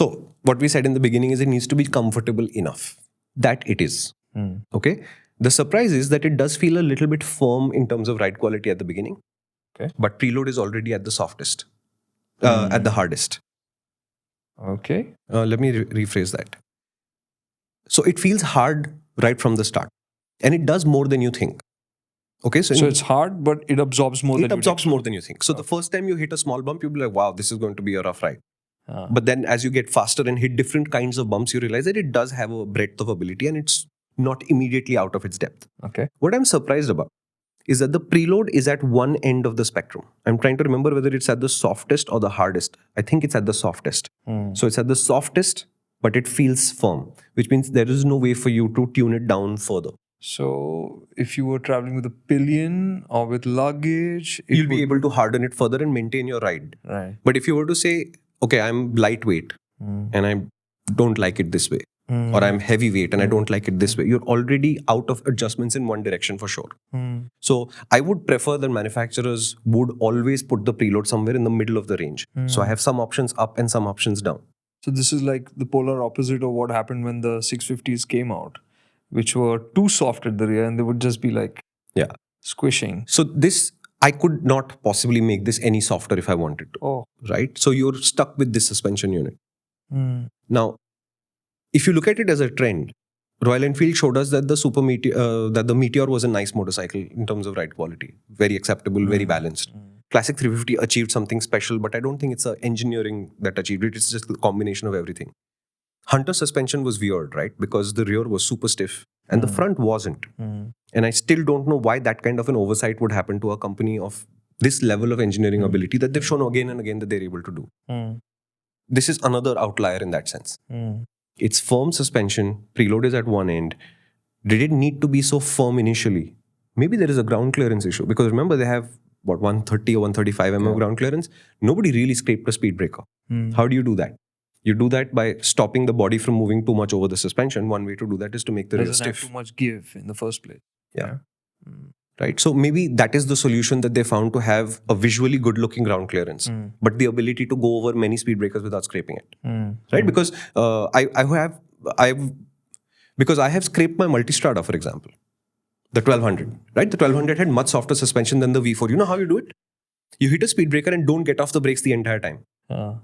So what we said in the beginning is it needs to be comfortable enough. That it is. Okay. The surprise is that it does feel a little bit firm in terms of ride quality at the beginning. Okay. But preload is already at the softest, at the hardest. Okay. Let me rephrase that. So it feels hard right from the start. And it does more than you think. Okay, So it's hard, but it absorbs more it absorbs more than you think. So the first time you hit a small bump, you'll be like, wow, this is going to be a rough ride. But then as you get faster and hit different kinds of bumps, you realize that it does have a breadth of ability and it's not immediately out of its depth. Okay. What I'm surprised about is that the preload is at one end of the spectrum. I'm trying to remember whether it's at the softest or the hardest. I think it's at the softest. So it's at the softest, but it feels firm, which means there is no way for you to tune it down further. So if you were traveling with a pillion or with luggage, You'll be able to harden it further and maintain your ride. Right. But if you were to say, okay, I'm lightweight and I don't like it this way, or I'm heavyweight and I don't like it this way, you're already out of adjustments in one direction for sure. So I would prefer that manufacturers would always put the preload somewhere in the middle of the range. So I have some options up and some options down. So this is like the polar opposite of what happened when the 650s came out, which were too soft at the rear and they would just be like squishing. So this, I could not possibly make this any softer if I wanted to. Right? So you're stuck with this suspension unit. Now, if you look at it as a trend, Royal Enfield showed us that the Super Meteor, that the Meteor was a nice motorcycle in terms of ride quality. Very acceptable, very balanced. Classic 350 achieved something special, but I don't think it's engineering that achieved it. It's just the combination of everything. Hunter suspension was weird, right? Because the rear was super stiff and the front wasn't. And I still don't know why that kind of an oversight would happen to a company of this level of engineering ability that they've shown again and again that they're able to do. This is another outlier in that sense. It's firm suspension, preload is at one end. Did it need to be so firm initially? Maybe there is a ground clearance issue because remember they have 130 or 135 mm ground clearance. Nobody really scraped a speed breaker. How do you do that? You do that by stopping the body from moving too much over the suspension. One way to do that is to make the rear stiff. Doesn't have too much give in the first place. Right. So maybe that is the solution that they found to have a visually good looking ground clearance, but the ability to go over many speed breakers without scraping it. Right. Because I have scraped my Multistrada, for example, the 1200, right? The 1200 had much softer suspension than the V4. You know how you do it? You hit a speed breaker and don't get off the brakes the entire time.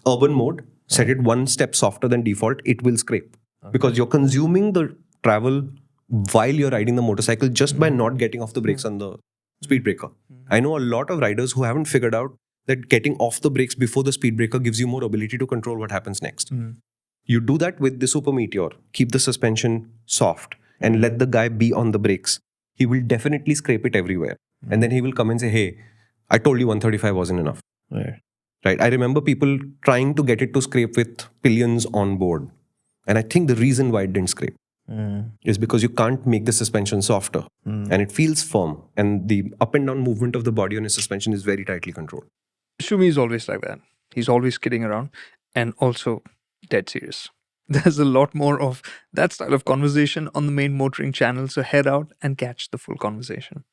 Urban mode, set it one step softer than default, it will scrape. Because you're consuming the travel while you're riding the motorcycle just by not getting off the brakes on the speed breaker. I know a lot of riders who haven't figured out that getting off the brakes before the speed breaker gives you more ability to control what happens next. You do that with the Super Meteor. Keep the suspension soft and let the guy be on the brakes. He will definitely scrape it everywhere. And then he will come and say, hey, I told you 135 wasn't enough. Right? I remember people trying to get it to scrape with pillions on board. And I think the reason why it didn't scrape is because you can't make the suspension softer. And it feels firm. And the up and down movement of the body on his suspension is very tightly controlled. Shumi is always like that. He's always kidding around and also dead serious. There's a lot more of that style of conversation on the main MotorInc channel, so head out and catch the full conversation.